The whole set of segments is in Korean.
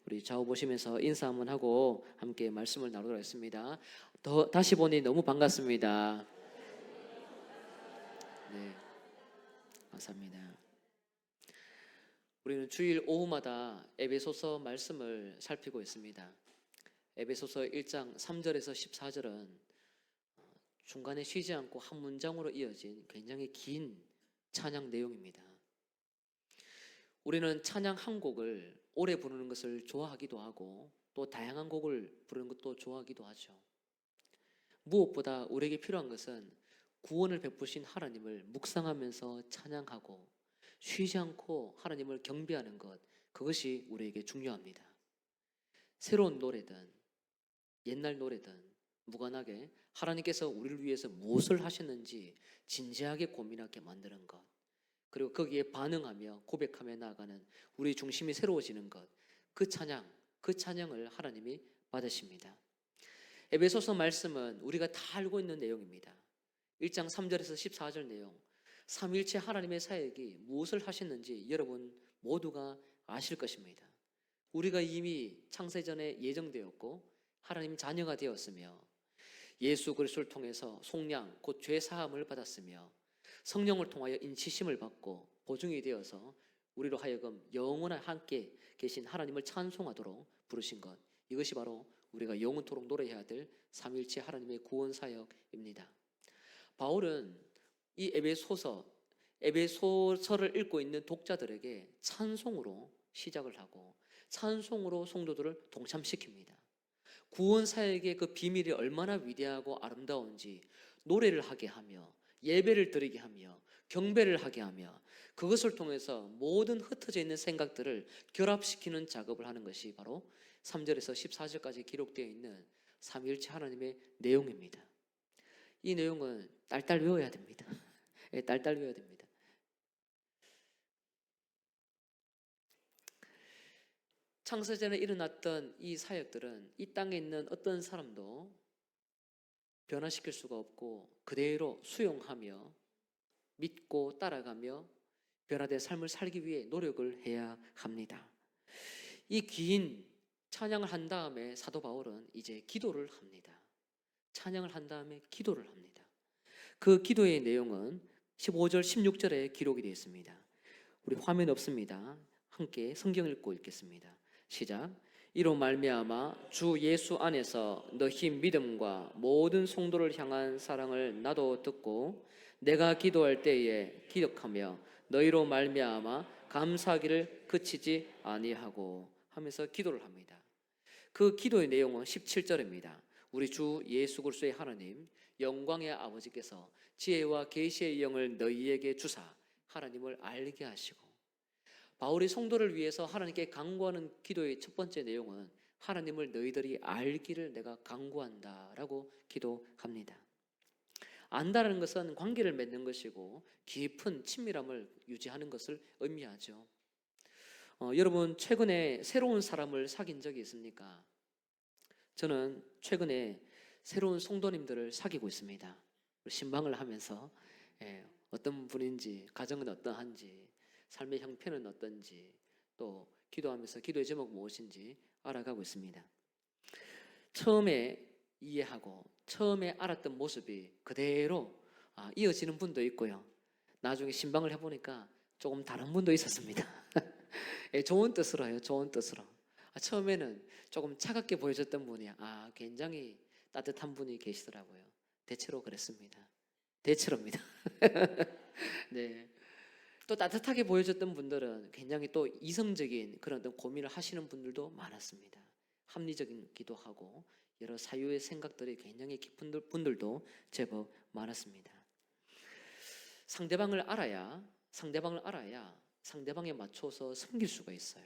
우리 좌우 보시면서 인사 한번 하고 함께 말씀을 나누도록 하겠습니다. 다시 보니 너무 반갑습니다. 네, 감사합니다. 우리는 주일 오후마다 에베소서 말씀을 살피고 있습니다. 에베소서 1장 3절에서 14절은 중간에 쉬지 않고 한 문장으로 이어진 굉장히 긴 찬양 내용입니다. 우리는 찬양 한 곡을 오래 부르는 것을 좋아하기도 하고 또 다양한 곡을 부르는 것도 좋아하기도 하죠. 무엇보다 우리에게 필요한 것은 구원을 베푸신 하나님을 묵상하면서 찬양하고 쉬지 않고 하나님을 경배하는 것, 그것이 우리에게 중요합니다. 새로운 노래든 옛날 노래든 무관하게 하나님께서 우리를 위해서 무엇을 하셨는지 진지하게 고민하게 만드는 것, 그리고 거기에 반응하며 고백하며 나아가는 우리 중심이 새로워지는 것, 그 찬양을 하나님이 받으십니다. 에베소서 말씀은 우리가 다 알고 있는 내용입니다. 1장 3절에서 14절 내용, 삼위일체 하나님의 사역이 무엇을 하셨는지 여러분 모두가 아실 것입니다. 우리가 이미 창세전에 예정되었고 하나님 자녀가 되었으며 예수 그리스도를 통해서 속량 곧 죄 사함을 받았으며 성령을 통하여 인치심을 받고 보증이 되어서 우리로 하여금 영원히 함께 계신 하나님을 찬송하도록 부르신 것, 이것이 바로 우리가 영원토록 노래해야 될 삼위일체 하나님의 구원 사역입니다. 바울은 이 에베소서를 읽고 있는 독자들에게 찬송으로 시작을 하고 찬송으로 성도들을 동참시킵니다. 구원 사역의 그 비밀이 얼마나 위대하고 아름다운지 노래를 하게 하며 예배를 드리게 하며 경배를 하게 하며 그것을 통해서 모든 흩어져 있는 생각들을 결합시키는 작업을 하는 것이 바로 3절에서 14절까지 기록되어 있는 삼위일체 하나님의 내용입니다. 이 내용은 딸딸 외워야 됩니다. 딸딸 외워야 됩니다. 창세전에 일어났던 이 사역들은 이 땅에 있는 어떤 사람도 변화시킬 수가 없고 그대로 수용하며 믿고 따라가며 변화된 삶을 살기 위해 노력을 해야 합니다. 이 긴 찬양을 한 다음에 사도 바울은 이제 기도를 합니다. 찬양을 한 다음에 기도를 합니다. 그 기도의 내용은 15절 16절에 기록이 되어 있습니다. 우리 화면 없습니다. 함께 성경 읽고 읽겠습니다. 시작. 이로 말미암아 주 예수 안에서 너희 믿음과 모든 성도를 향한 사랑을 나도 듣고 내가 기도할 때에 기억하며 너희로 말미암아 감사하기를 그치지 아니하고 하면서 기도를 합니다. 그 기도의 내용은 17절입니다. 우리 주 예수 그리스도의 하나님 영광의 아버지께서 지혜와 계시의 영을 너희에게 주사 하나님을 알게 하시고, 바울이 성도를 위해서 하나님께 간구하는 기도의 첫 번째 내용은 하나님을 너희들이 알기를 내가 간구한다라고 기도합니다. 안다라는 것은 관계를 맺는 것이고 깊은 친밀함을 유지하는 것을 의미하죠. 여러분 최근에 새로운 사람을 사귄 적이 있습니까? 저는 최근에 새로운 성도님들을 사귀고 있습니다. 신방을 하면서 어떤 분인지, 가정은 어떠한지, 삶의 형편은 어떤지, 또 기도하면서 기도의 제목 무엇인지 알아가고 있습니다. 처음에 이해하고 처음에 알았던 모습이 그대로 이어지는 분도 있고요. 나중에 신방을 해보니까 조금 다른 분도 있었습니다. 좋은 뜻으로요. 좋은 뜻으로. 처음에는 조금 차갑게 보여졌던 분이 굉장히 따뜻한 분이 계시더라고요. 대체로 그랬습니다. 대체로입니다. 네. 또 따뜻하게 보여졌던 분들은 굉장히 또 이성적인 그런 어떤 고민을 하시는 분들도 많았습니다. 합리적이기도 하고 여러 사유의 생각들이 굉장히 깊은 분들도 제법 많았습니다. 상대방을 알아야 상대방에 맞춰서 섬길 수가 있어요.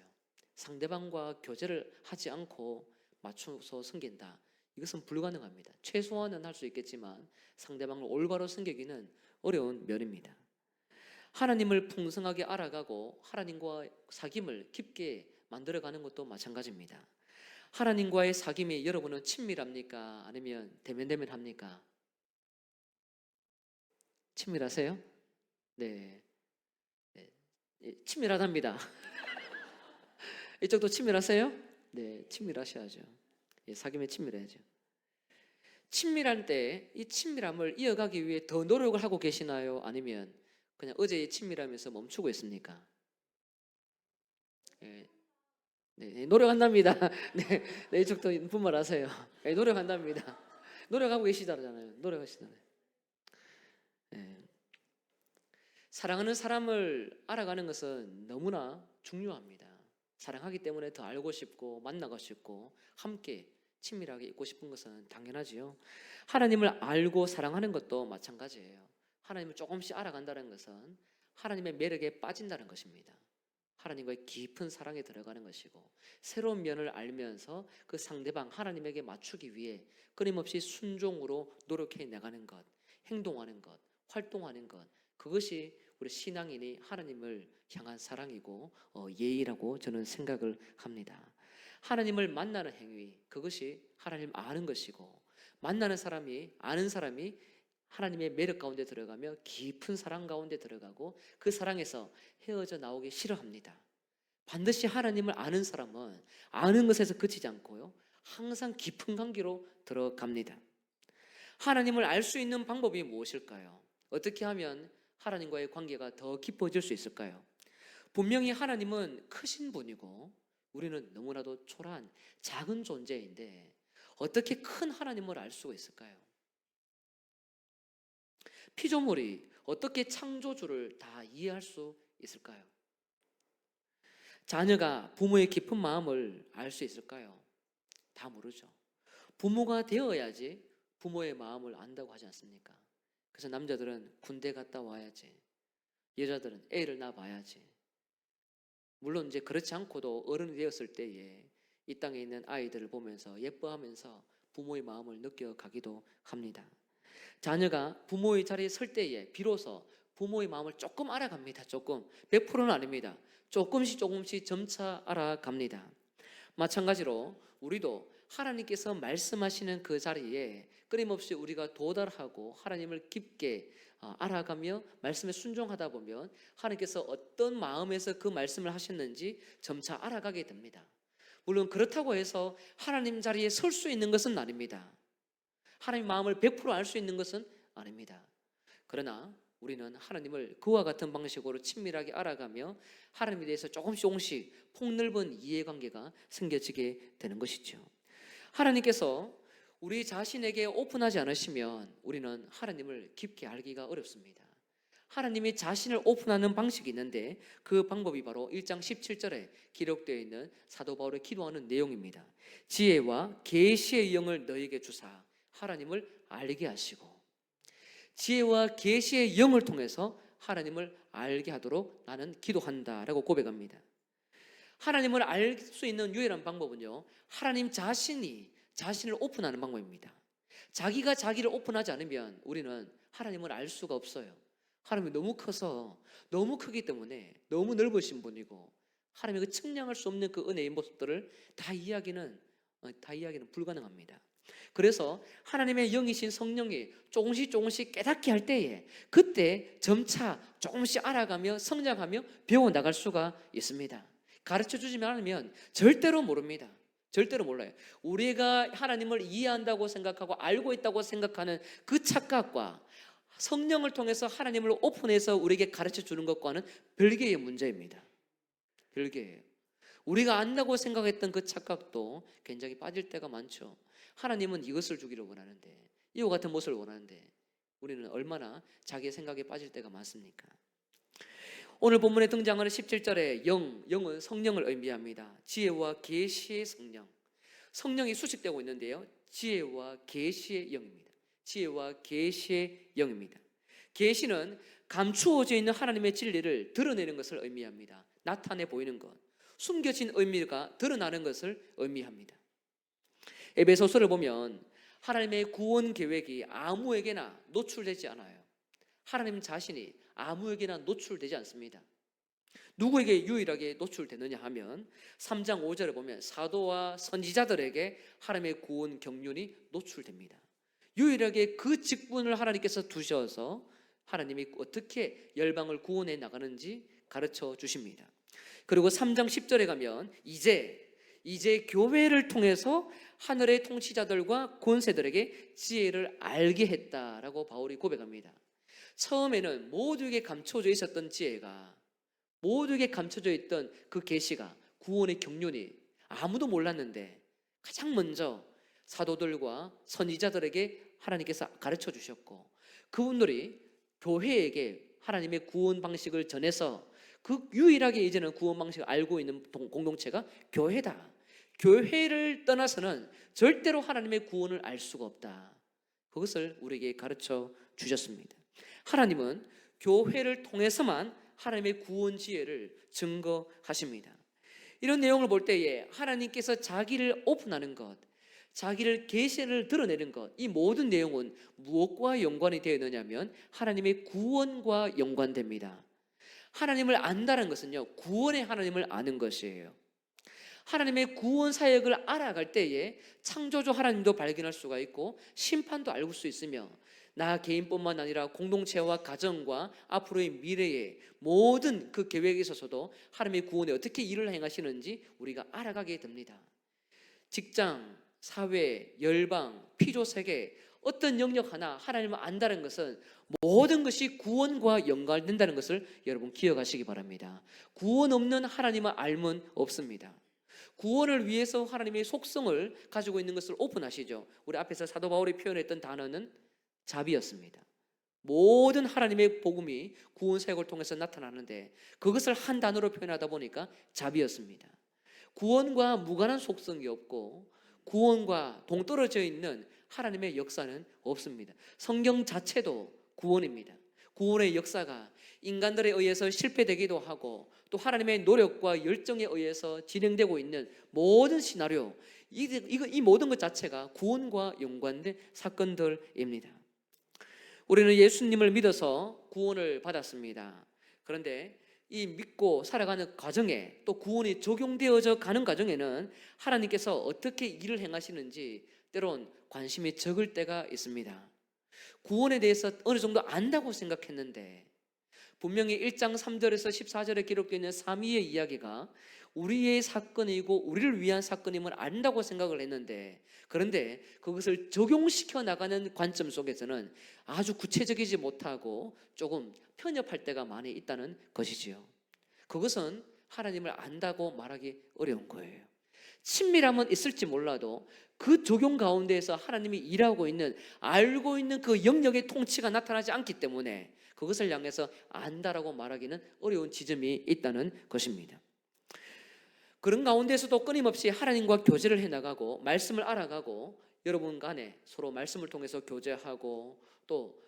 상대방과 교제를 하지 않고 맞춰서 섬긴다, 이것은 불가능합니다. 최소한은 할 수 있겠지만 상대방을 올바로 섬기기는 어려운 면입니다. 하나님을 풍성하게 알아가고 하나님과 사귐을 깊게 만들어가는 것도 마찬가지입니다. 하나님과의 사귐이 여러분은 친밀합니까? 아니면 대면대면 합니까? 친밀하세요? 네, 친밀하답니다. 이쪽도 친밀하세요? 네, 친밀하셔야죠. 예, 사귐에 친밀해야죠. 친밀할 때 이 친밀함을 이어가기 위해 더 노력을 하고 계시나요? 아니면 그냥 어제의 친밀함에서 멈추고 있습니까? 예, 네, 노력한답니다. 네, 네, 이쪽도 분발하세요. 네, 노력한답니다. 노력하고 계시잖아요. 노력하시잖아요. 네. 사랑하는 사람을 알아가는 것은 너무나 중요합니다. 사랑하기 때문에 더 알고 싶고 만나고 싶고 함께 친밀하게 있고 싶은 것은 당연하지요. 하나님을 알고 사랑하는 것도 마찬가지예요. 하나님을 조금씩 알아간다는 것은 하나님의 매력에 빠진다는 것입니다. 하나님과의 깊은 사랑에 들어가는 것이고, 새로운 면을 알면서 그 상대방 하나님에게 맞추기 위해 끊임없이 순종으로 노력해 나가는 것, 행동하는 것, 활동하는 것, 그것이 우리 신앙인이 하나님을 향한 사랑이고 예의라고 저는 생각을 합니다. 하나님을 만나는 행위, 그것이 하나님 아는 것이고, 만나는 사람이 아는 사람이 하나님의 매력 가운데 들어가며 깊은 사랑 가운데 들어가고, 그 사랑에서 헤어져 나오기 싫어합니다. 반드시 하나님을 아는 사람은 아는 것에서 그치지 않고요, 항상 깊은 관계로 들어갑니다. 하나님을 알 수 있는 방법이 무엇일까요? 어떻게 하면 하나님과의 관계가 더 깊어질 수 있을까요? 분명히 하나님은 크신 분이고 우리는 너무나도 초라한 작은 존재인데, 어떻게 큰 하나님을 알 수가 있을까요? 피조물이 어떻게 창조주를 다 이해할 수 있을까요? 자녀가 부모의 깊은 마음을 알 수 있을까요? 다 모르죠. 부모가 되어야지 부모의 마음을 안다고 하지 않습니까? 그래서 남자들은 군대 갔다 와야지, 여자들은 애를 낳아봐야지. 물론 이제 그렇지 않고도 어른이 되었을 때에 이 땅에 있는 아이들을 보면서 예뻐하면서 부모의 마음을 느껴가기도 합니다. 자녀가 부모의 자리에 설 때에 비로소 부모의 마음을 조금 알아갑니다. 조금, 100%는 아닙니다. 조금씩 점차 알아갑니다. 마찬가지로 우리도 하나님께서 말씀하시는 그 자리에 끊임없이 우리가 도달하고 하나님을 깊게 알아가며 말씀에 순종하다 보면 하나님께서 어떤 마음에서 그 말씀을 하셨는지 점차 알아가게 됩니다. 물론 그렇다고 해서 하나님 자리에 설 수 있는 것은 아닙니다. 하나님 마음을 100% 알 수 있는 것은 아닙니다. 그러나 우리는 하나님을 그와 같은 방식으로 친밀하게 알아가며 하나님에 대해서 조금씩 폭넓은 이해관계가 생겨지게 되는 것이죠. 하나님께서 우리 자신에게 오픈하지 않으시면 우리는 하나님을 깊게 알기가 어렵습니다. 하나님이 자신을 오픈하는 방식이 있는데, 그 방법이 바로 1장 17절에 기록되어 있는 사도 바울의 기도하는 내용입니다. 지혜와 계시의 영을 너에게 주사 하나님을 알게 하시고, 지혜와 계시의 영을 통해서 하나님을 알게 하도록 나는 기도한다라고 고백합니다. 하나님을 알 수 있는 유일한 방법은요, 하나님 자신이 자신을 오픈하는 방법입니다. 자기가 자기를 오픈하지 않으면 우리는 하나님을 알 수가 없어요. 하나님이 너무 커서, 너무 크기 때문에 너무 넓으신 분이고, 하나님의 그 측량할 수 없는 그 은혜의 모습들을 다 이야기는 불가능합니다. 그래서 하나님의 영이신 성령이 조금씩 깨닫게 할 때에, 그때 점차 조금씩 알아가며 성장하며 배워나갈 수가 있습니다. 가르쳐주지만 않으면 절대로 모릅니다. 절대로 몰라요. 우리가 하나님을 이해한다고 생각하고 알고 있다고 생각하는 그 착각과 성령을 통해서 하나님을 오픈해서 우리에게 가르쳐주는 것과는 별개의 문제입니다. 별개예요. 우리가 안다고 생각했던 그 착각도 굉장히 빠질 때가 많죠. 하나님은 이것을 주기를 원하는데, 이와 같은 모습을 원하는데 우리는 얼마나 자기의 생각에 빠질 때가 많습니까? 오늘 본문에 등장하는 17절의 영은 성령을 의미합니다. 지혜와 계시의 성령, 성령이 수식되고 있는데요, 지혜와 계시의 영입니다. 지혜와 계시의 영입니다. 계시는 감추어져 있는 하나님의 진리를 드러내는 것을 의미합니다. 나타내 보이는 것, 숨겨진 의미가 드러나는 것을 의미합니다. 에베소서를 보면 하나님의 구원 계획이 아무에게나 노출되지 않아요. 하나님 자신이 아무에게나 노출되지 않습니다. 누구에게 유일하게 노출되느냐 하면 3장 5절에 보면 사도와 선지자들에게 하나님의 구원 경륜이 노출됩니다. 유일하게 그 직분을 하나님께서 두셔서 하나님이 어떻게 열방을 구원해 나가는지 가르쳐 주십니다. 그리고 3장 10절에 가면 이제 이제 교회를 통해서 하늘의 통치자들과 권세들에게 지혜를 알게 했다라고 바울이 고백합니다. 처음에는 모두에게 감춰져 있었던 지혜가, 모두에게 감춰져 있던 그 계시가, 구원의 경륜이 아무도 몰랐는데 가장 먼저 사도들과 선지자들에게 하나님께서 가르쳐 주셨고, 그분들이 교회에게 하나님의 구원 방식을 전해서 그 유일하게 이제는 구원 방식을 알고 있는 공동체가 교회다. 교회를 떠나서는 절대로 하나님의 구원을 알 수가 없다. 그것을 우리에게 가르쳐 주셨습니다. 하나님은 교회를 통해서만 하나님의 구원 지혜를 증거하십니다. 이런 내용을 볼 때에 하나님께서 자기를 오픈하는 것, 자기를 계시를 드러내는 것, 이 모든 내용은 무엇과 연관이 되어 있느냐면 하나님의 구원과 연관됩니다. 하나님을 안다는 것은요, 구원의 하나님을 아는 것이에요. 하나님의 구원 사역을 알아갈 때에 창조주 하나님도 발견할 수가 있고 심판도 알 수 있으며, 나 개인뿐만 아니라 공동체와 가정과 앞으로의 미래의 모든 그 계획에 있어서도 하나님의 구원에 어떻게 일을 행하시는지 우리가 알아가게 됩니다. 직장, 사회, 열방, 피조 세계, 어떤 영역 하나 하나님을 안다는 것은 모든 것이 구원과 연관된다는 것을 여러분 기억하시기 바랍니다. 구원 없는 하나님의 알면 없습니다. 구원을 위해서 하나님의 속성을 가지고 있는 것을 오픈하시죠. 우리 앞에서 사도 바울이 표현했던 단어는 자비였습니다. 모든 하나님의 복음이 구원 사역을 통해서 나타나는데 그것을 한 단어로 표현하다 보니까 자비였습니다. 구원과 무관한 속성이 없고 구원과 동떨어져 있는 하나님의 역사는 없습니다. 성경 자체도 구원입니다. 구원의 역사가 인간들에 의해서 실패되기도 하고 또 하나님의 노력과 열정에 의해서 진행되고 있는 모든 시나리오, 이 모든 것 자체가 구원과 연관된 사건들입니다. 우리는 예수님을 믿어서 구원을 받았습니다. 그런데 이 믿고 살아가는 과정에 또 구원이 적용되어져 가는 과정에는 하나님께서 어떻게 일을 행하시는지 때론 관심이 적을 때가 있습니다. 구원에 대해서 어느 정도 안다고 생각했는데 분명히 1장 3절에서 14절에 기록되어 있는 삼위의 이야기가 우리의 사건이고 우리를 위한 사건임을 안다고 생각을 했는데, 그런데 그것을 적용시켜 나가는 관점 속에서는 아주 구체적이지 못하고 조금 편협할 때가 많이 있다는 것이지요. 그것은 하나님을 안다고 말하기 어려운 거예요. 친밀함은 있을지 몰라도 그 적용 가운데에서 하나님이 일하고 있는, 알고 있는 그 영역의 통치가 나타나지 않기 때문에 그것을 향해서 안다라고 말하기는 어려운 지점이 있다는 것입니다. 그런 가운데서도 끊임없이 하나님과 교제를 해나가고 말씀을 알아가고 여러분 간에 서로 말씀을 통해서 교제하고 또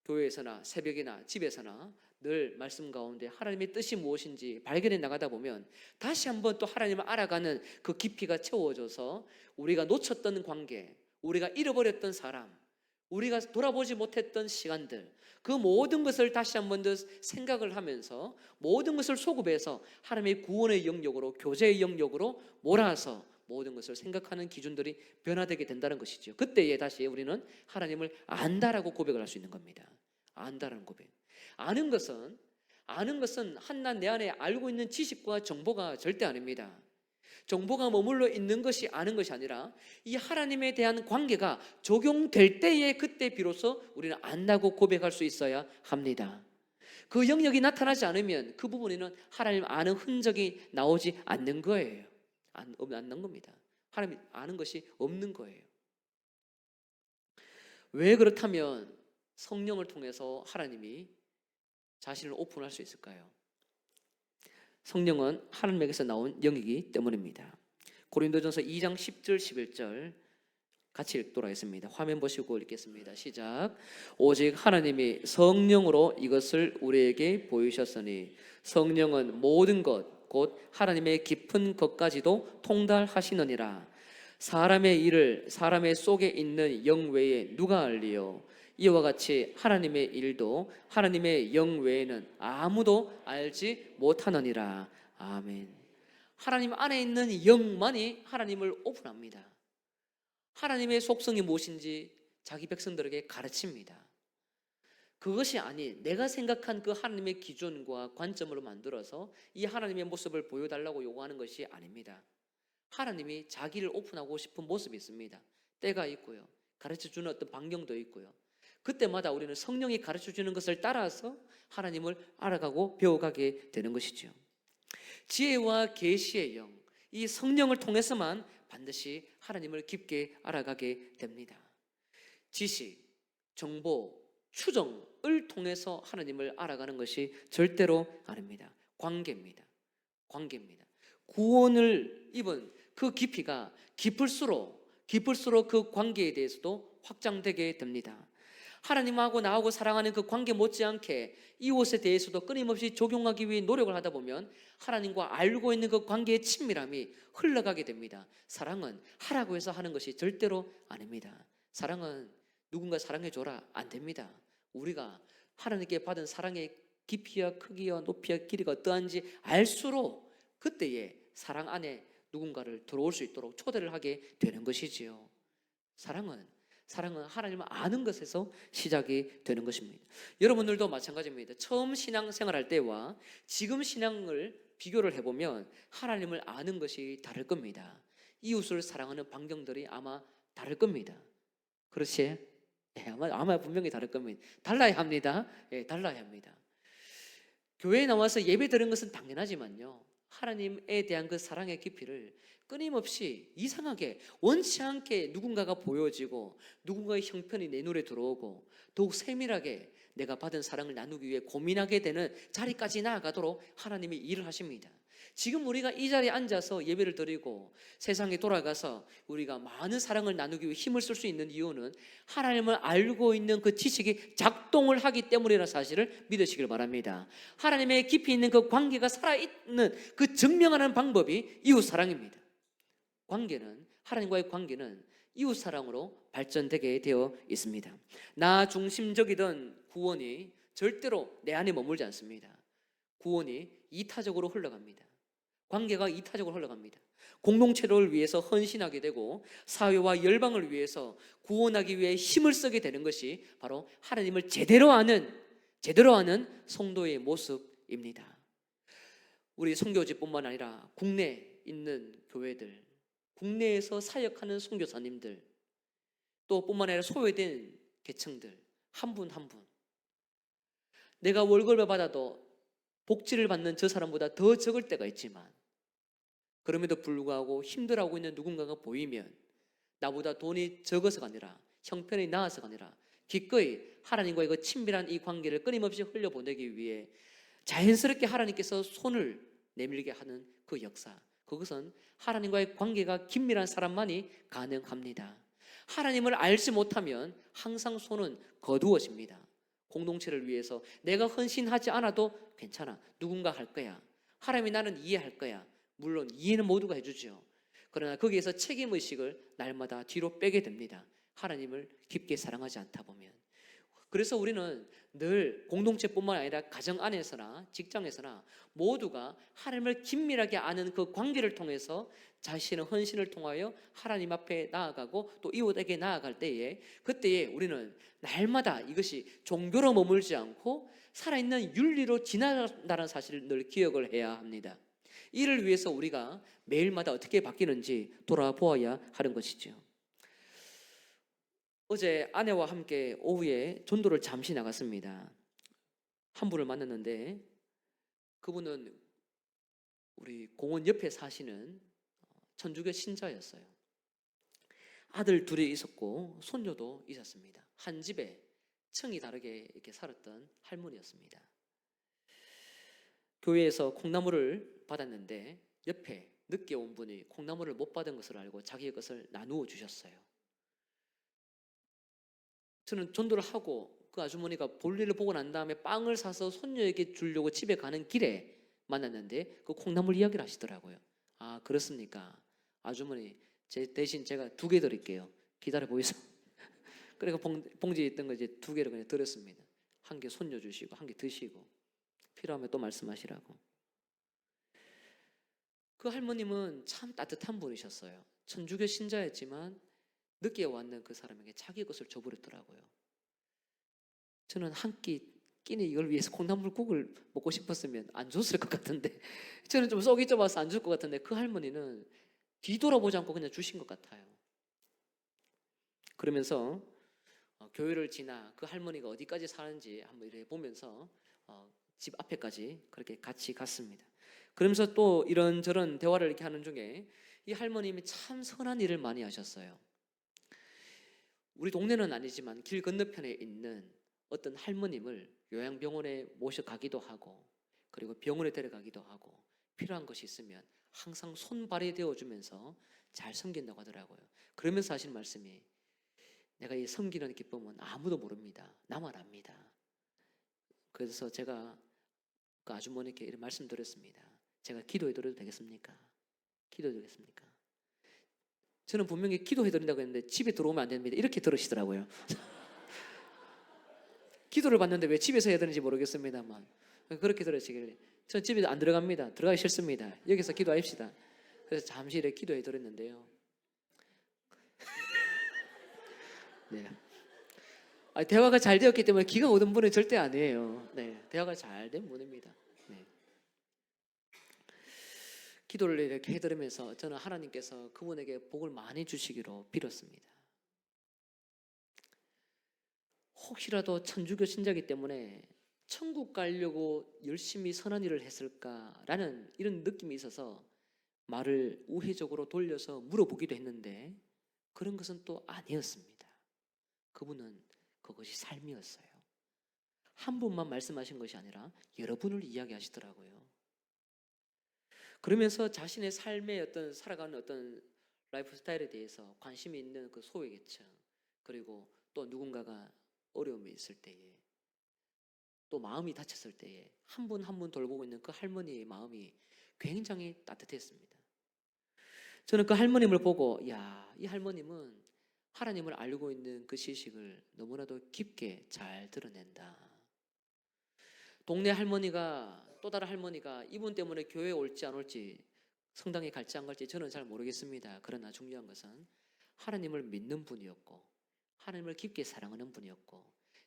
교회에서나 새벽이나 집에서나 늘 말씀 가운데 하나님의 뜻이 무엇인지 발견해 나가다 보면 다시 한번 또 하나님을 알아가는 그 깊이가 채워져서 우리가 놓쳤던 관계, 우리가 잃어버렸던 사람, 우리가 돌아보지 못했던 시간들, 그 모든 것을 다시 한 번 더 생각을 하면서 모든 것을 소급해서 하나님의 구원의 영역으로, 교제의 영역으로 몰아서 모든 것을 생각하는 기준들이 변화되게 된다는 것이죠. 그때에 다시 우리는 하나님을 안다라고 고백을 할 수 있는 겁니다. 안다라는 고백. 아는 것은 한낱 내 안에 알고 있는 지식과 정보가 절대 아닙니다. 정보가 머물러 있는 것이 아는 것이 아니라 이 하나님에 대한 관계가 적용될 때에 그때 비로소 우리는 안다고 고백할 수 있어야 합니다. 그 영역이 나타나지 않으면 그 부분에는 하나님 아는 흔적이 나오지 않는 거예요. 않는 겁니다. 하나님 아는 것이 없는 거예요. 왜 그렇다면 성령을 통해서 하나님이 자신을 오픈할 수 있을까요? 성령은 하나님에게서 나온 영이기 때문입니다. 고린도전서 2장 10절 11절 같이 읽도록 하겠습니다. 화면 보시고 읽겠습니다. 시작. 오직 하나님이 성령으로 이것을 우리에게 보이셨으니 성령은 모든 것 곧 하나님의 깊은 것까지도 통달하시느니라. 사람의 일을 사람의 속에 있는 영 외에 누가 알리요? 이와 같이 하나님의 일도 하나님의 영 외에는 아무도 알지 못하느니라. 아멘. 하나님 안에 있는 영만이 하나님을 오픈합니다. 하나님의 속성이 무엇인지 자기 백성들에게 가르칩니다. 그것이 아닌 내가 생각한 그 하나님의 기준과 관점으로 만들어서 이 하나님의 모습을 보여달라고 요구하는 것이 아닙니다. 하나님이 자기를 오픈하고 싶은 모습이 있습니다. 때가 있고요. 가르쳐주는 어떤 반경도 있고요. 그때마다 우리는 성령이 가르쳐주는 것을 따라서 하나님을 알아가고 배워가게 되는 것이죠. 지혜와 계시의 영, 이 성령을 통해서만 반드시 하나님을 깊게 알아가게 됩니다. 지식, 정보, 추정을 통해서 하나님을 알아가는 것이 절대로 아닙니다. 관계입니다. 관계입니다. 구원을 입은 그 깊이가 깊을수록 그 관계에 대해서도 확장되게 됩니다. 하나님하고 나하고 사랑하는 그 관계 못지않게 이웃에 대해서도 끊임없이 적용하기 위해 노력을 하다 보면 하나님과 알고 있는 그 관계의 친밀함이 흘러가게 됩니다. 사랑은 하라고 해서 하는 것이 절대로 아닙니다. 사랑은 누군가 사랑해줘라 안 됩니다. 우리가 하나님께 받은 사랑의 깊이와 크기와 높이와 길이가 어떠한지 알수록 그때에 사랑 안에 누군가를 들어올 수 있도록 초대를 하게 되는 것이지요. 사랑은 하나님을 아는 것에서 시작이 되는 것입니다. 여러분들도 마찬가지입니다. 처음 신앙생활할 때와 지금 신앙을 비교를 해보면 하나님을 아는 것이 다를 겁니다. 이웃을 사랑하는 반경들이 아마 다를 겁니다. 그렇지? 예, 아마 분명히 다를 겁니다. 달라야 합니다. 예, 달라야 합니다. 교회에 나와서 예배 드리는 것은 당연하지만요, 하나님에 대한 그 사랑의 깊이를 끊임없이 이상하게 원치 않게 누군가가 보여지고 누군가의 형편이 내 눈에 들어오고 더욱 세밀하게 내가 받은 사랑을 나누기 위해 고민하게 되는 자리까지 나아가도록 하나님이 일을 하십니다. 지금 우리가 이 자리에 앉아서 예배를 드리고 세상에 돌아가서 우리가 많은 사랑을 나누기 위해 힘을 쓸 수 있는 이유는 하나님을 알고 있는 그 지식이 작동을 하기 때문이라는 사실을 믿으시길 바랍니다. 하나님의 깊이 있는 그 관계가 살아있는 그 증명하는 방법이 이웃사랑입니다. 하나님과의 관계는 이웃사랑으로 발전되게 되어 있습니다. 나 중심적이던 구원이 절대로 내 안에 머물지 않습니다. 구원이 이타적으로 흘러갑니다. 관계가 이타적으로 흘러갑니다. 공동체를 위해서 헌신하게 되고 사회와 열방을 위해서 구원하기 위해 힘을 쓰게 되는 것이 바로 하나님을 제대로 아는 성도의 모습입니다. 우리 선교지뿐만 아니라 국내에 있는 교회들, 국내에서 사역하는 선교사님들, 또 뿐만 아니라 소외된 계층들 한 분 한 분, 내가 월급을 받아도 복지를 받는 저 사람보다 더 적을 때가 있지만 그럼에도 불구하고 힘들어하고 있는 누군가가 보이면 나보다 돈이 적어서가 아니라 형편이 나아서가 아니라 기꺼이 하나님과의 그 친밀한 이 관계를 끊임없이 흘려보내기 위해 자연스럽게 하나님께서 손을 내밀게 하는 그 역사, 그것은 하나님과의 관계가 긴밀한 사람만이 가능합니다. 하나님을 알지 못하면 항상 손은 거두어집니다. 공동체를 위해서 내가 헌신하지 않아도 괜찮아, 누군가 할 거야, 하나님이 나는 이해할 거야. 물론 이해는 모두가 해주죠. 그러나 거기에서 책임의식을 날마다 뒤로 빼게 됩니다. 하나님을 깊게 사랑하지 않다 보면. 그래서 우리는 늘 공동체뿐만 아니라 가정 안에서나 직장에서나 모두가 하나님을 긴밀하게 아는 그 관계를 통해서 자신의 헌신을 통하여 하나님 앞에 나아가고 또 이웃에게 나아갈 때에, 그때에 우리는 날마다 이것이 종교로 머물지 않고 살아있는 윤리로 지나간다는 사실을 늘 기억을 해야 합니다. 이를 위해서 우리가 매일마다 어떻게 바뀌는지 돌아보아야 하는 것이죠. 어제 아내와 함께 오후에 전도를 잠시 나갔습니다. 한 분을 만났는데 그분은 우리 공원 옆에 사시는 천주교 신자였어요. 아들 둘이 있었고 손녀도 있었습니다. 한 집에 층이 다르게 이렇게 살았던 할머니였습니다. 교회에서 콩나물을 받았는데 옆에 늦게 온 분이 콩나물을 못 받은 것을 알고 자기의 것을 나누어 주셨어요. 저는 전도를 하고 그 아주머니가 볼일을 보고 난 다음에 빵을 사서 손녀에게 주려고 집에 가는 길에 만났는데 그 콩나물 이야기를 하시더라고요. 아, 그렇습니까? 아주머니, 대신 제가 2개 드릴게요. 기다려 보이소. 그래서 봉지에 있던 거 이제 2개를 그냥 드렸습니다. 1개 손녀 주시고 1개 드시고 필요하면 또 말씀하시라고. 그 할머님은 참 따뜻한 분이셨어요. 천주교 신자였지만 늦게 왔는 그 사람에게 자기 것을 줘버렸더라고요. 저는 한 끼니 이걸 위해서 콩나물국을 먹고 싶었으면 안 줬을 것 같은데, 저는 좀 속이 좁아서 안 줄 것 같은데 그 할머니는 뒤돌아보지 않고 그냥 주신 것 같아요. 그러면서 교회를 지나 그 할머니가 어디까지 사는지 한번 이렇게 보면서 집 앞에까지 그렇게 같이 갔습니다. 그러면서 또 이런저런 대화를 이렇게 하는 중에 이 할머님이 참 선한 일을 많이 하셨어요. 우리 동네는 아니지만 길 건너편에 있는 어떤 할머님을 요양병원에 모셔가기도 하고, 그리고 병원에 데려가기도 하고, 필요한 것이 있으면 항상 손발이 되어주면서 잘 섬긴다고 하더라고요. 그러면서 하시는 말씀이, 내가 이 섬기는 기쁨은 아무도 모릅니다. 나만 압니다. 그래서 제가 그 아주머니께 이런 말씀드렸습니다. 제가 기도해드려도 되겠습니까? 기도해드리겠습니까? 저는 분명히 기도해드린다고 했는데 집에 들어오면 안 됩니다, 이렇게 들으시더라고요. 기도를 받는데 왜 집에서 해야 되는지 모르겠습니다만 그렇게 들으시길래 전 집에 안 들어갑니다. 들어가기 싫습니다. 여기서 기도합시다. 그래서 잠시 이렇게 기도해드렸는데요. 네. 대화가 잘 되었기 때문에 기가 오던 분은 절대 아니에요. 네, 대화가 잘 된 분입니다. 네. 기도를 이렇게 해드리면서 저는 하나님께서 그분에게 복을 많이 주시기로 빌었습니다. 혹시라도 천주교 신자이기 때문에 천국 가려고 열심히 선한 일을 했을까라는 이런 느낌이 있어서 말을 우회적으로 돌려서 물어보기도 했는데 그런 것은 또 아니었습니다. 그분은 그것이 삶이었어요. 한 분만 말씀하신 것이 아니라 여러분을 이야기하시더라고요. 그러면서 자신의 삶의 어떤 살아가는 어떤 라이프 스타일에 대해서 관심이 있는 그 소외계층, 그리고 또 누군가가 어려움이 있을 때에, 또 마음이 다쳤을 때에 한 분 한 분 돌보고 있는 그 할머니의 마음이 굉장히 따뜻했습니다. 저는 그 할머님을 보고, 야, 이 할머님은 하나님을 알고 있는 그 지식을 너무나도 깊게 잘 드러낸다. 동네 할머니가, 또 다른 할머니가 이분 때문에 교회에 올지 안 올지, 성당에 갈지 안 갈지 저는 잘 모르겠습니다. 그러나 중요한 것은 하나님을 믿는 분이었고, 하나님을 깊게 사랑하는 분이었고,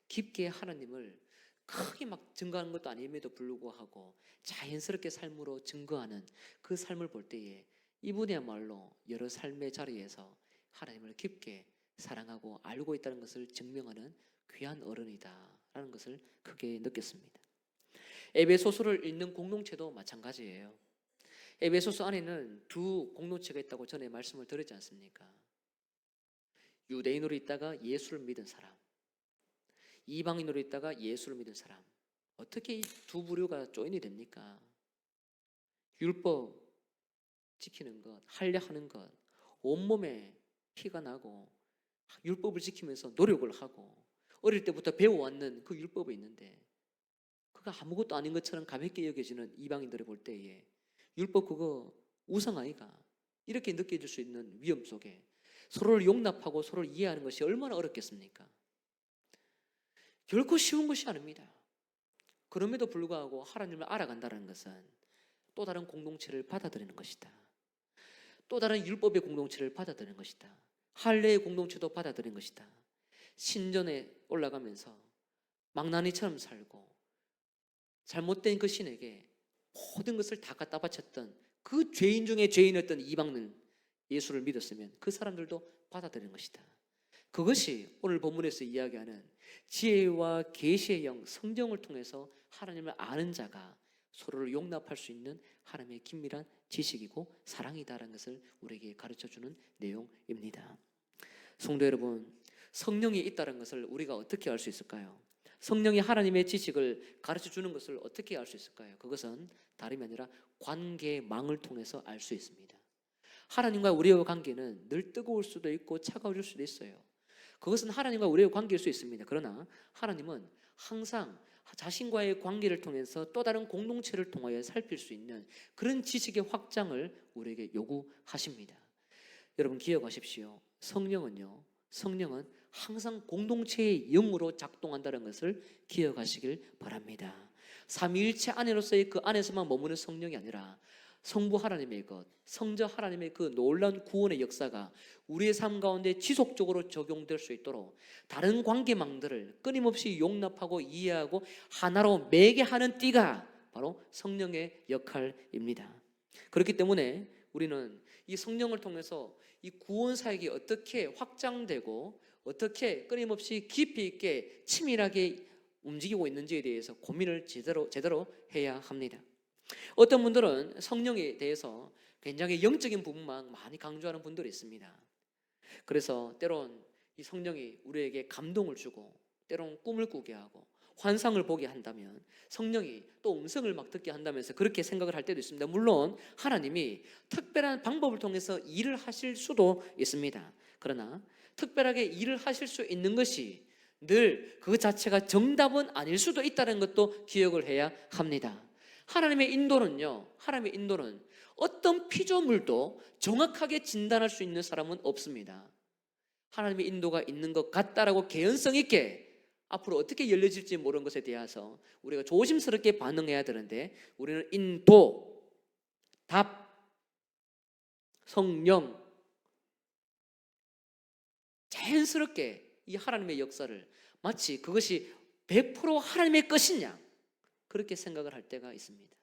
깊게 하나님을 크게 막 증거하는 것도 아님에도 불구하고 자연스럽게 삶으로 증거하는 그 삶을 볼 때에 이분이야말로 여러 삶의 자리에서 하나님을 깊게 사랑하고 알고 있다는 것을 증명하는 귀한 어른이다라는 것을 크게 느꼈습니다. 에베소서를 읽는 공동체도 마찬가지예요. 에베소서 안에는 두 공동체가 있다고 전에 말씀을 드렸지 않습니까? 유대인으로 있다가 예수를 믿은 사람, 이방인으로 있다가 예수를 믿은 사람. 어떻게 이 두 부류가 조인이 됩니까? 율법 지키는 것, 할례하는 것, 온몸에 피가 나고 율법을 지키면서 노력을 하고 어릴 때부터 배워왔는 그 율법이 있는데 그가 아무것도 아닌 것처럼 가볍게 여겨지는 이방인들이 볼 때에 율법 그거 우상 아이가, 이렇게 느껴질 수 있는 위험 속에 서로를 용납하고 서로를 이해하는 것이 얼마나 어렵겠습니까? 결코 쉬운 것이 아닙니다. 그럼에도 불구하고 하나님을 알아간다는 것은 또 다른 공동체를 받아들이는 것이다. 또 다른 율법의 공동체를 받아들이는 것이다. 할례의 공동체도 받아들이는 것이다. 신전에 올라가면서 망나니처럼 살고 잘못된 그 신에게 모든 것을 다 갖다 바쳤던 그 죄인 중에 죄인이었던 이방인 예수를 믿었으면 그 사람들도 받아들이는 것이다. 그것이 오늘 본문에서 이야기하는 지혜와 계시의 영, 성령을 통해서 하나님을 아는 자가 서로를 용납할 수 있는 하나님의 긴밀한 지식이고 사랑이다라는 것을 우리에게 가르쳐주는 내용입니다. 성도 여러분, 성령이 있다는 것을 우리가 어떻게 알 수 있을까요? 성령이 하나님의 지식을 가르쳐주는 것을 어떻게 알 수 있을까요? 그것은 다름이 아니라 관계망을 통해서 알 수 있습니다. 하나님과 우리의 관계는 늘 뜨거울 수도 있고 차가워질 수도 있어요. 그것은 하나님과 우리의 관계일 수 있습니다. 그러나 하나님은 항상 자신과의 관계를 통해서 또 다른 공동체를 통하여 살필 수 있는 그런 지식의 확장을 우리에게 요구하십니다. 여러분 기억하십시오. 성령은 항상 공동체의 영으로 작동한다는 것을 기억하시길 바랍니다. 삼위일체 안에로서의 그 안에서만 머무는 성령이 아니라 성부 하나님의 것, 성자 하나님의 그 놀라운 구원의 역사가 우리의 삶 가운데 지속적으로 적용될 수 있도록 다른 관계망들을 끊임없이 용납하고 이해하고 하나로 매개하는 띠가 바로 성령의 역할입니다. 그렇기 때문에 우리는 이 성령을 통해서 이 구원 사역이 어떻게 확장되고 어떻게 끊임없이 깊이 있게 치밀하게 움직이고 있는지에 대해서 고민을 제대로 해야 합니다. 어떤 분들은 성령에 대해서 굉장히 영적인 부분만 많이 강조하는 분들이 있습니다. 그래서 때론 이 성령이 우리에게 감동을 주고 때론 꿈을 꾸게 하고 환상을 보게 한다면 성령이 또 음성을 막 듣게 한다면서 그렇게 생각을 할 때도 있습니다. 물론 하나님이 특별한 방법을 통해서 일을 하실 수도 있습니다. 그러나 특별하게 일을 하실 수 있는 것이 늘 그 자체가 정답은 아닐 수도 있다는 것도 기억을 해야 합니다. 하나님의 인도는 어떤 피조물도 정확하게 진단할 수 있는 사람은 없습니다. 하나님의 인도가 있는 것 같다라고 개연성 있게 앞으로 어떻게 열려질지 모르는 것에 대해서 우리가 조심스럽게 반응해야 되는데, 우리는 인도, 답, 성령, 자연스럽게 이 하나님의 역사를 마치 그것이 100% 하나님의 것이냐 그렇게 생각을 할 때가 있습니다.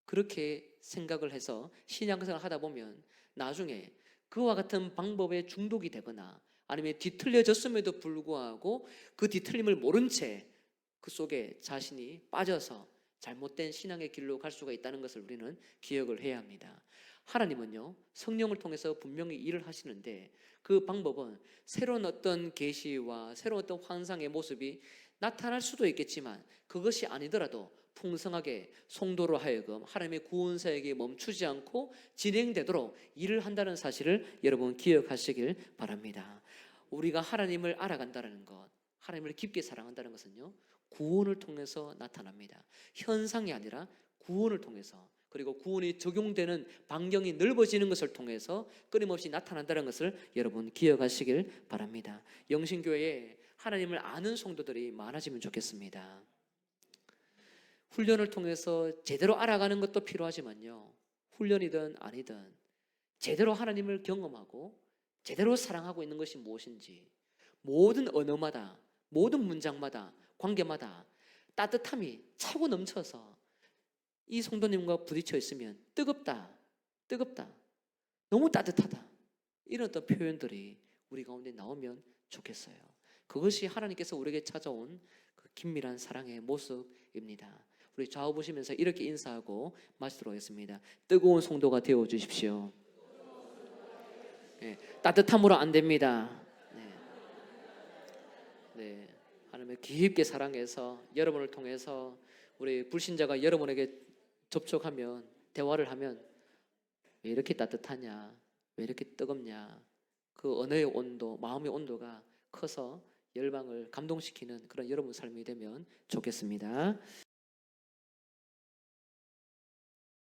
그렇게 생각을 해서 신앙생활을 하다 보면 나중에 그와 같은 방법에 중독이 되거나 아니면 뒤틀려졌음에도 불구하고 그 뒤틀림을 모른 채 그 속에 자신이 빠져서 잘못된 신앙의 길로 갈 수가 있다는 것을 우리는 기억을 해야 합니다. 하나님은요, 성령을 통해서 분명히 일을 하시는데 그 방법은 새로운 어떤 계시와 새로운 어떤 환상의 모습이 나타날 수도 있겠지만 그것이 아니더라도 풍성하게 성도로 하여금 하나님의 구원 사역이 멈추지 않고 진행되도록 일을 한다는 사실을 여러분 기억하시길 바랍니다. 우리가 하나님을 알아간다는 것, 하나님을 깊게 사랑한다는 것은요, 구원을 통해서 나타납니다. 현상이 아니라 구원을 통해서, 그리고 구원이 적용되는 반경이 넓어지는 것을 통해서 끊임없이 나타난다는 것을 여러분 기억하시길 바랍니다. 영신교회에 하나님을 아는 성도들이 많아지면 좋겠습니다. 훈련을 통해서 제대로 알아가는 것도 필요하지만요, 훈련이든 아니든 제대로 하나님을 경험하고 제대로 사랑하고 있는 것이 무엇인지, 모든 언어마다, 모든 문장마다, 관계마다 따뜻함이 차고 넘쳐서 이 성도님과 부딪혀 있으면 뜨겁다, 너무 따뜻하다, 이런 어떤 표현들이 우리 가운데 나오면 좋겠어요. 그것이 하나님께서 우리에게 찾아온 그 긴밀한 사랑의 모습입니다. 우리 좌우 보시면서 이렇게 인사하고 마치도록 하겠습니다. 뜨거운 성도가 되어 주십시오. 네, 따뜻함으로 안 됩니다. 네, 하나님을 깊게 사랑해서 여러분을 통해서 우리 불신자가 여러분에게 접촉하면, 대화를 하면 왜 이렇게 따뜻하냐, 왜 이렇게 뜨겁냐, 그 언어의 온도, 마음의 온도가 커서 열방을 감동시키는 그런 여러분 삶이 되면 좋겠습니다.